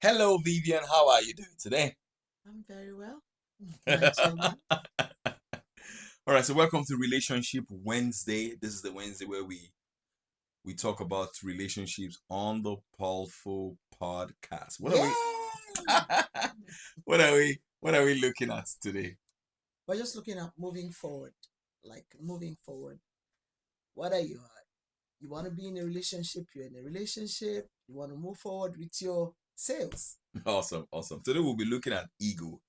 Hello, Vivian. How are you doing today? I'm very well, my chairman. All right, so welcome to Relationship Wednesday. This is the Wednesday where we talk about relationships on the Paulful podcast. What are we Yay! what are we looking at today? We're just looking at moving forward. Like moving forward. What are you at? You want to be in a relationship, you're in a relationship, you want to move forward with your sales. Awesome, awesome. Today we'll be looking at ego.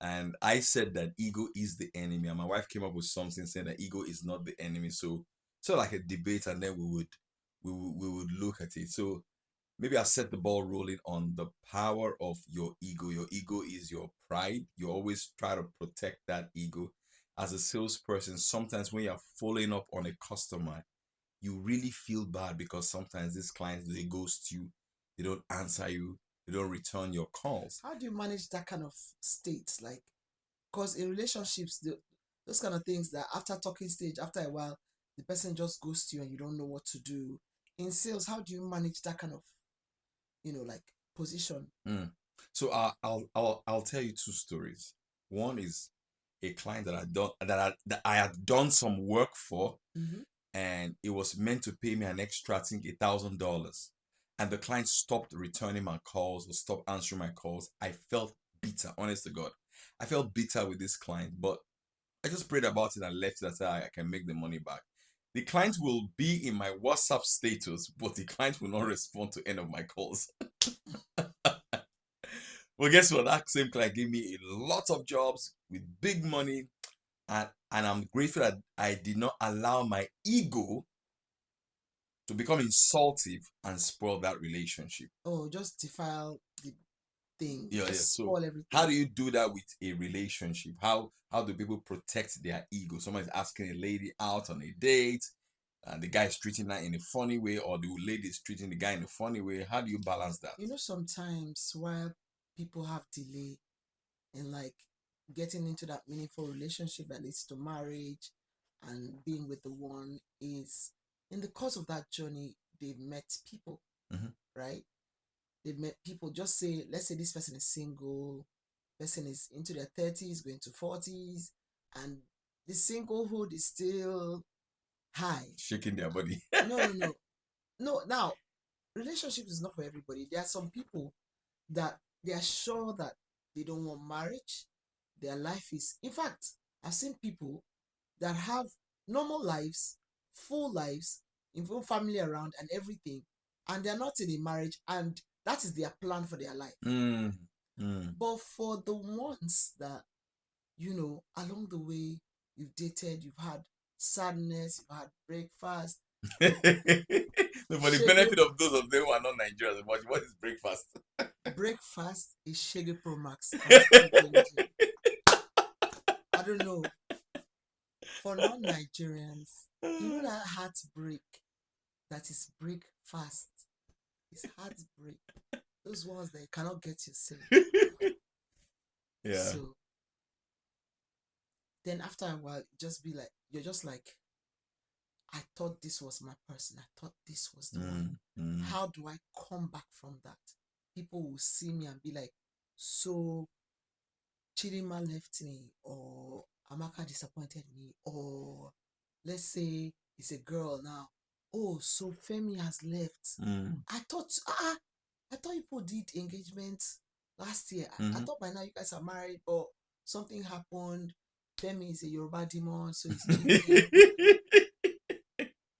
And I said that ego is the enemy, and my wife came up with something saying that ego is not the enemy. So like a debate, and then we would look at it. So maybe I'll set the ball rolling on the power of your ego. Your ego is your pride. You always try to protect that ego. As a salesperson, sometimes when you're following up on a customer, you really feel bad because sometimes these clients they ghost you, they don't answer you, they don't return your calls. How do you manage that kind of state? Like, because in relationships, those kind of things that after talking stage, after a while, the person just ghosts you and you don't know what to do. In sales, how do you manage that kind of, like position? Mm. So I'll tell you two stories. One is a client that I had done some work for, Mm-hmm. and it was meant to pay me an extra, I think, $1,000. And the client stopped returning my calls or stopped answering my calls. I felt bitter, honest to God. I felt bitter with this client, but I just prayed about it and left it. I said I can make the money back. The client will be in my WhatsApp status, but the client will not respond to any of my calls. Well, guess what? That same client gave me a lot of jobs with big money, and I'm grateful that I did not allow my ego to become insultive and spoil that relationship. Oh, just defile the thing, Yeah, yeah. just So spoil how everything. do you do that with a relationship? How do people protect their ego? Someone's asking a lady out on a date, and the guy is treating her in a funny way, or the lady is treating the guy in a funny way. How do you balance that? Sometimes while people have delay in like getting into that meaningful relationship that leads to marriage and being with the one is in the course of that journey, they've met people, Mm-hmm. right? They've met people. Just say, let's say this person is single, person is into their 30s, going to 40s, and the singlehood is still high. Shaking their body. No, no, no. No, now relationship is not for everybody. There are some people that they are sure that they don't want marriage. Their life is, in fact, I've seen people that have normal lives, full lives, involve family around and everything, and they're not in a marriage, and that is their plan for their life. Mm, mm. But for the ones that, along the way, you've dated, you've had sadness, you've had breakfast, So for the shege benefit of those of them who are not Nigerians, what is breakfast? breakfast is Shege Pro Max. I'm still telling you. I don't know. For non-Nigerians, that heartbreak that is breakfast. It's heartbreak. Those ones that you cannot get yourself. Yeah. So then after a while, just be like, you're just like, I thought this was my person. I thought this was the one. Mm, mm. How do I come back from that? People will see me and be like, so Chidima left me, or Amaka disappointed me, or let's say it's a girl now. Oh, so Femi has left. Mm, I thought people did engagement last year. I mhm. thought by now you guys are married, but something happened. Femi is a Yoruba demon, so he's cheating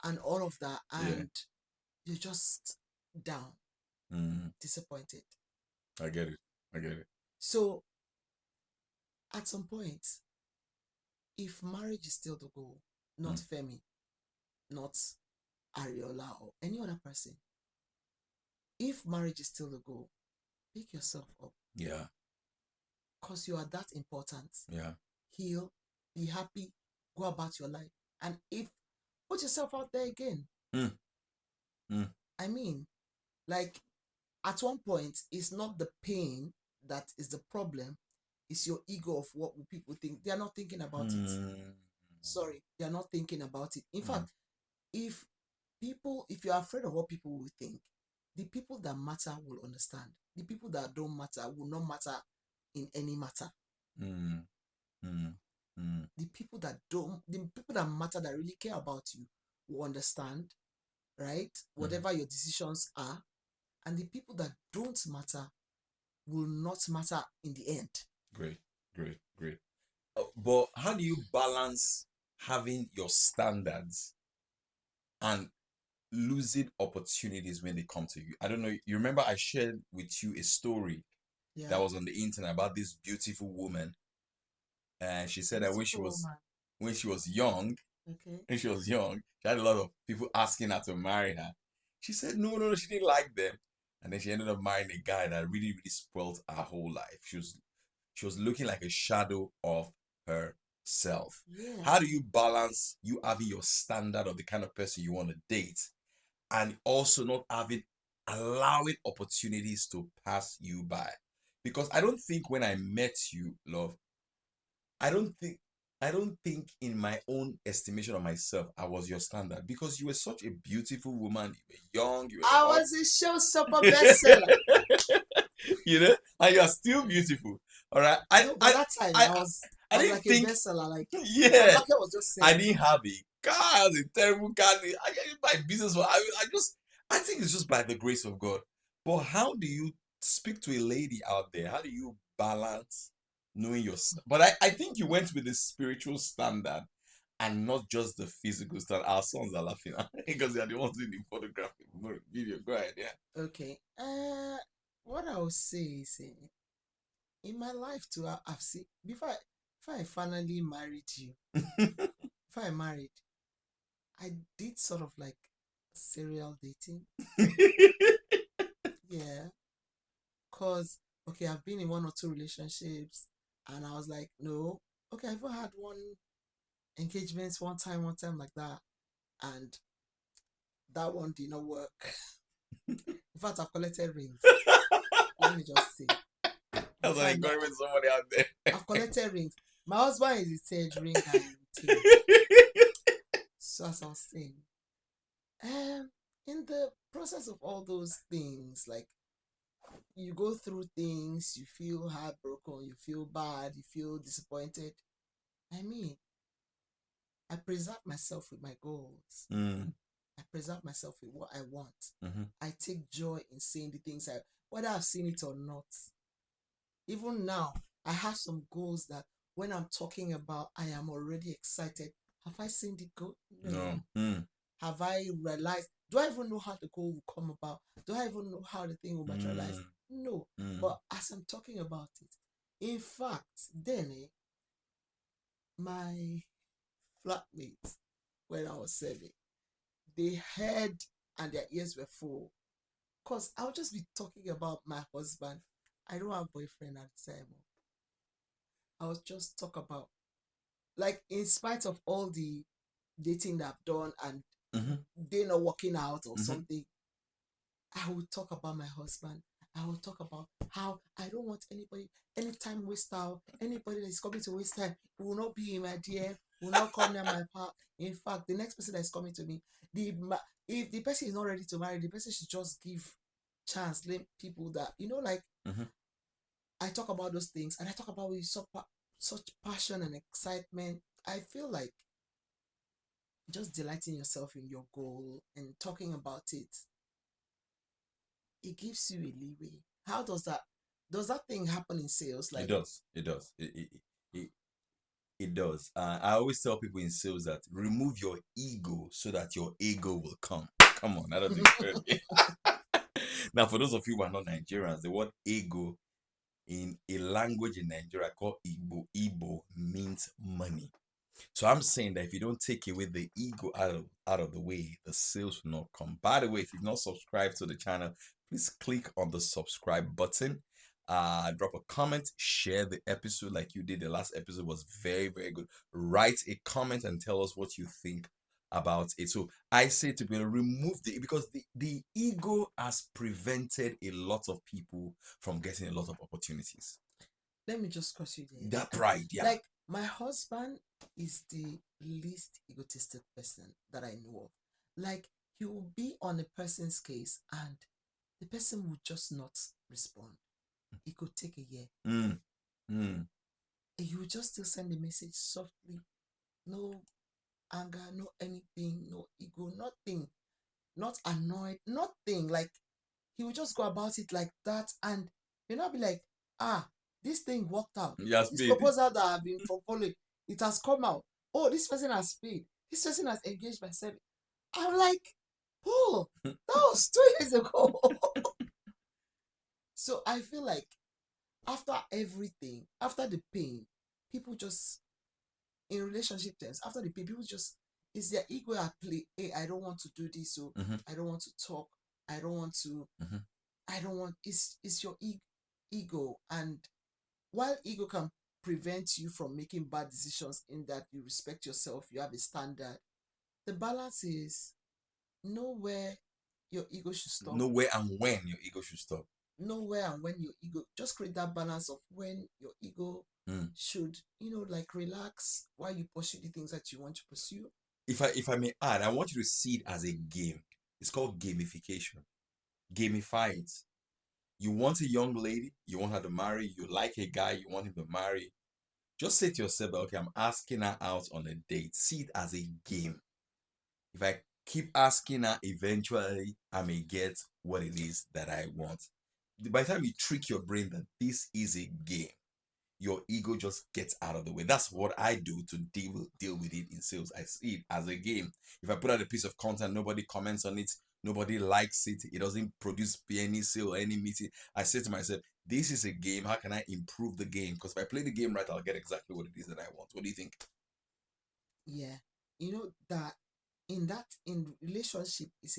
and all of that, Yeah. and you're just down, Mm, disappointed. I get it. I get it. So at some point, if marriage is still the goal, not Mm, Femi, not Ariola or any other person, if marriage is still the goal, pick yourself up yeah. because you are that important. Yeah. Heal, be happy, go about your life. And if put yourself out there again. Mm, mm, I mean, like at one point, it's not the pain that is the problem, it's your ego of what will people think. They are not thinking about it. mm, Sorry, they are not thinking about it. In mm, fact, if you're afraid of what people will think, the people that matter will understand. the people that don't matter will not matter in any matter. Mm, mm, mm. The people that matter, that really care about you, will understand, right? Whatever your decisions are. And the people that don't matter will not matter in the end. Great, great, great. But how do you balance having your standards and losing opportunities when they come to you? I don't know. You remember I shared with you a story Yeah. that was on the internet about this beautiful woman, and she said that Beautiful woman. when she was young, Okay. when she was young, she had a lot of people asking her to marry her. She said no, she didn't like them, and then she ended up marrying a guy that really, really spoiled her whole life. She was looking like a shadow of herself. Yeah. How do you balance you having your standard of the kind of person you want to date and also not allowing opportunities to pass you by? Because I don't think when I met you, love, I don't think in my own estimation of myself I was your standard, because you were such a beautiful woman. You were young, you were I hot. was a showstopper bestseller. You know, and you are still beautiful. All right. No, by that time I was I didn't like think, a bestseller. Like the yeah, market was just I saying. didn't have a car. I was a terrible car. My business was, I think it's just by the grace of God. But how do you speak to a lady out there? How do you balance knowing your, but I think you went with the spiritual standard and not just the physical standard. Our sons are laughing because they are the ones in the photographic video. Go ahead, yeah. Okay. What I would say is, in my life too, I've seen before I finally married you. Before I married, I did sort of like serial dating. Yeah. Cause okay, I've been in one or two relationships, and I was like, no. Okay, I've had one engagement one time like that, and that one did not work. In fact, I've collected rings. Let me just say. That's Before I like met, going with somebody out there. I've collected rings. My husband is the third ring I retained. So as I was saying, in the process of all those things, like you go through things, you feel heartbroken, you feel bad, you feel disappointed. I mean, I preserve myself with my goals. I preserve myself with what I want. I take joy in seeing the things whether I've seen it or not. Even now, I have some goals that when I'm talking about, I am already excited. Have I seen the goal? No. Have I realized? Do I even know how the goal will come about? Do I even know how the thing will materialize? No. But as I'm talking about it, in fact, then my flatmates, when I was serving, they heard and their ears were full. Because I'll just be talking about my husband. I don't have a boyfriend at the time. I was just talk about, like, in spite of all the dating that I've done and they not working out or something, I will talk about my husband. I will talk about how I don't want anytime waste out. Anybody that is coming to waste time will not be in my DM, will not come near my park. In fact, the next person that is coming to me, if the person is not ready to marry, the person should just give chance. Let people that like I talk about those things, and I talk about with such passion and excitement. I feel like just delighting yourself in your goal and talking about it gives you a leeway. How does that thing happen in sales? Like, it does. It does. I always tell people in sales that remove your ego so that your ego will come. Come on, that doesn't hurt me. Now, for those of you who are not Nigerians, the word ego in a language in Nigeria called Igbo means money. So I'm saying that if you don't take away the ego out of the way, the sales will not come. By the way, if you've not subscribed to the channel, please click on the subscribe button. Drop a comment, share the episode like you did. The last episode was very, very good. Write a comment and tell us what you think about it. So I say to be remove because the ego has prevented a lot of people from getting a lot of opportunities. Let me just cross you there. That pride, yeah. Like, my husband is the least egotistic person that I know of. Like, he will be on a person's case and the person will just not respond. It could take a year. Mm. Mm. And you just still send the message softly. No anger, no anything, no ego, nothing. Not annoyed, nothing. Like he will just go about it like that, and you'll not be like, this thing worked out. Yes, This baby. proposal that I've been following, it has come out. Oh, this person has paid. This person has engaged myself. I'm like, oh, that was 2 years ago. So I feel like after everything, after the pain, people just, in relationship terms, after the pain, people just, it's their ego at play. Hey, I don't want to do this, so Mhm. I don't want to talk. I don't want to. Mhm. I don't want. It's your ego, and while ego can prevent you from making bad decisions, in that you respect yourself, you have a standard. The balance is know where your ego should stop. Know where and when your ego should stop. Know where and when your ego, just create that balance of when your ego Mm. should, like relax while you pursue the things that you want to pursue. If I may add, I want you to see it as a game. It's called gamification. Gamify it. You want a young lady, you want her to marry, you like a guy, you want him to marry. Just say to yourself that, okay, I'm asking her out on a date. See it as a game. If I keep asking her, eventually I may get what it is that I want. By the time you trick your brain that this is a game, your ego just gets out of the way. That's what I do to deal with it in sales. I see it as a game. If I put out a piece of content, nobody comments on it, nobody likes it, it doesn't produce any sale or any meeting, I say to myself, this is a game. How can I improve the game? Because if I play the game right, I'll get exactly what it is that I want. What do you think? Yeah, that in relationship is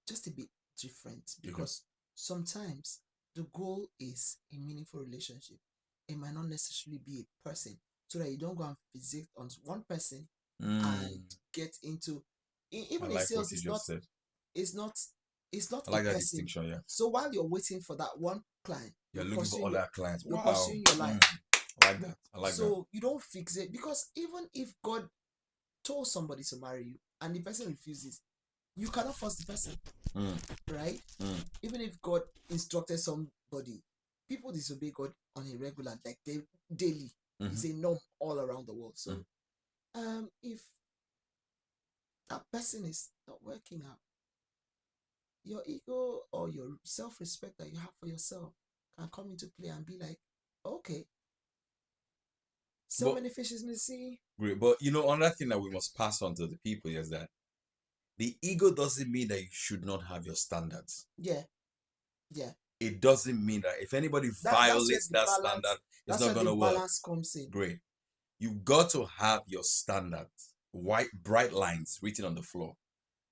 just a bit different, because sometimes the goal is a meaningful relationship. It might not necessarily be a person, so that you don't go and visit on one person and get into I even in like sales. what you just said. It's not it's not I a like that person. distinction, yeah. So while you're waiting for that one client, You're looking for other clients. you're Wow. pursuing your life. I like that. I like that. So you don't fix it, because even if God told somebody to marry you and the person refuses, you cannot force the person, right? Even if God instructed somebody, people disobey God on a regular, like daily. It's a norm all around the world. So if that person is not working out, your ego or your self-respect that you have for yourself can come into play and be like, okay, so But- many fishes in the sea. Great. But another thing that we must pass on to the people is that the ego doesn't mean that you should not have your standards. Yeah. It doesn't mean that if anybody That's where violates the that balance- standard, it's That's not where going to the work. balance comes in. Great. You've got to have your standards, white, bright lines written on the floor.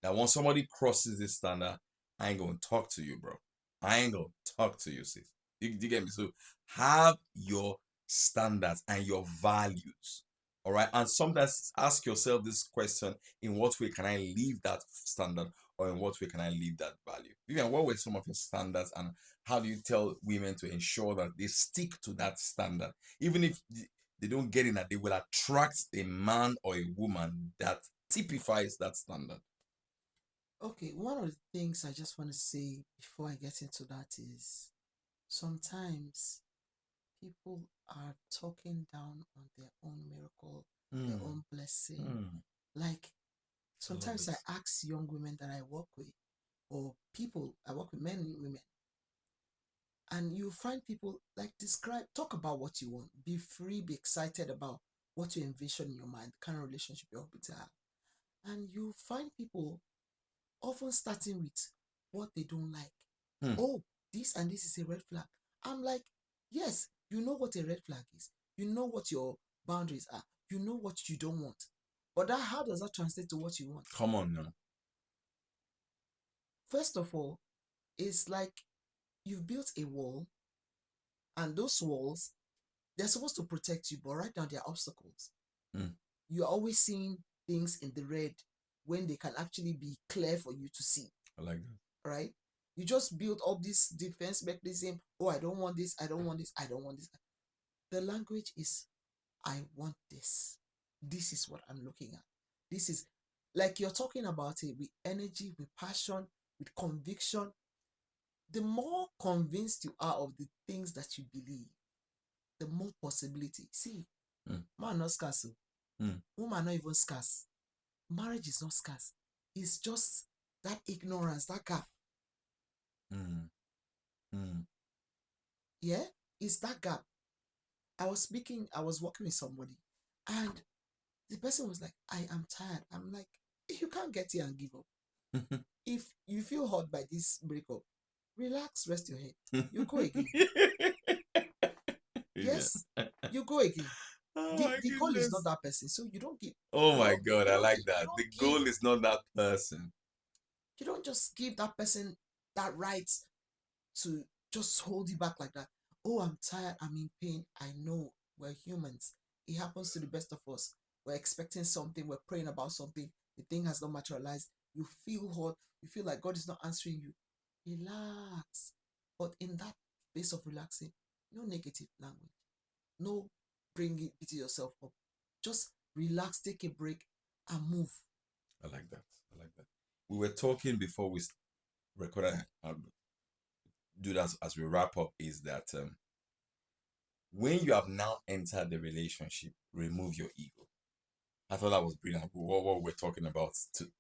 That once somebody crosses this standard, I ain't going to talk to you, bro. I ain't going to talk to you, sis. You get me? So have your standards and your values. All right. And sometimes ask yourself this question: in what way can I live that standard, or in what way can I live that value? Vivian, what were some of your standards, and how do you tell women to ensure that they stick to that standard? Even if they don't get in, that they will attract a man or a woman that typifies that standard. Okay, one of the things I just want to say before I get into that is sometimes people are talking down on their own miracle, their own blessing. Like sometimes I ask young women that I work with, or people I work with, men and women, and you find people like talk about what you want, be free, be excited about what you envision in your mind, the kind of relationship you're hoping to have. And you find people often starting with what they don't like. Oh, this and this is a red flag. I'm like, yes, you know what a red flag is. You know what your boundaries are. You know what you don't want. But how does that translate to what you want? Come on now. First of all, it's like you've built a wall, and those walls, they're supposed to protect you, but right now they're obstacles. You're always seeing things in the red when they can actually be clear for you to see. I like that. Right? You just build up this defense mechanism. Oh, I don't want this. I don't want this. I don't want this. The language is, I want this. This is what I'm looking at. This is like you're talking about it with energy, with passion, with conviction. the more convinced you are of the things that you believe, the more possibility. See, man not scarce, woman not even scarce. Marriage is not scarce. It's just that ignorance, that gap. Yeah, it's that gap. I was working with somebody, and the person was like, I am tired. I'm like, you can't get here and give up. If you feel hurt by this breakup, relax, rest your head. You go again. Yes, you go again. Oh The goal is goodness. not that person, so you don't give. Oh my you God, I don't like give- that. you The don't goal give- is not that person. You don't just give that person that right to just hold you back like that. Oh, I'm tired. I'm in pain. I know we're humans. It happens to the best of us. We're expecting something. We're praying about something. The thing has not materialized. You feel hot. You feel like God is not answering you. Relax. But in that place of relaxing, no negative language. No bringing beating yourself up. Just relax, take a break, and move. I like that. I like that. We were talking before we recorded. Do that as we wrap up. Is that when you have now entered the relationship, remove your ego. I thought that was brilliant. What we're talking about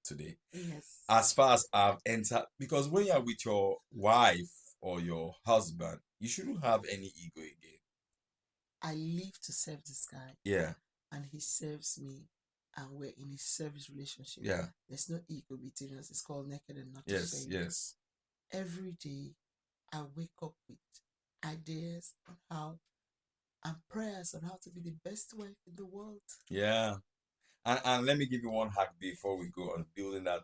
today. Yes. As far as I've entered, because when you're with your wife or your husband, you shouldn't have any ego again. I live to serve this guy. Yeah. And he serves me, and we're in a service relationship. Yeah. There's no ego between us. It's called naked and not Yes. ashamed. Yes. Every day, I wake up with ideas on how and prayers on how to be the best wife in the world. Yeah. And let me give you one hack before we go on building that,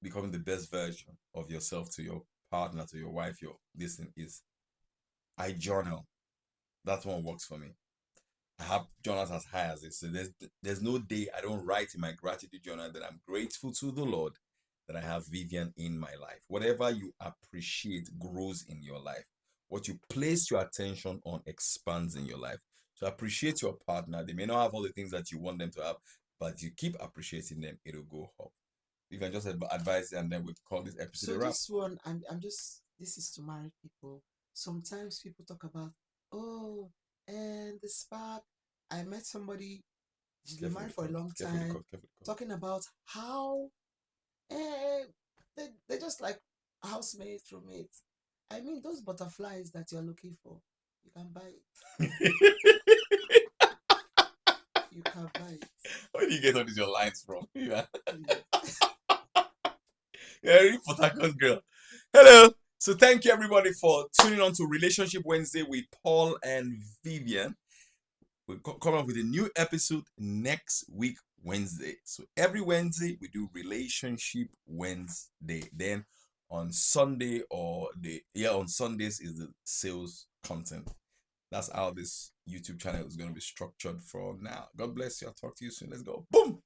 becoming the best version of yourself to your partner, to your wife. Your listen is, I journal. That one works for me. I have journals as high as this. So there's no day I don't write in my gratitude journal that I'm grateful to the Lord that I have Vivian in my life. Whatever you appreciate grows in your life. What you place your attention on expands in your life. So appreciate your partner. They may not have all the things that you want them to have, but you keep appreciating them, it'll go up. You can just advise, and then we call this episode So a wrap. this one, this is to married people. Sometimes people talk about, oh, and the spark. I met somebody, she's been married for a long time, talking about how they're just like housemates, roommates. I mean, those butterflies that you're looking for, you can buy it. You can buy it. Where do you get all these your lines from? Yeah. Please. Very Port Harcourt girl. Hello. So thank you everybody for tuning on to Relationship Wednesday with Paul and Vivian. We'll come up with a new episode next week, Wednesday. So every Wednesday we do Relationship Wednesday. Then on Sunday on Sundays is the sales content. That's how this YouTube channel is going to be structured from now. God bless you. I'll talk to you soon. Let's go. Boom.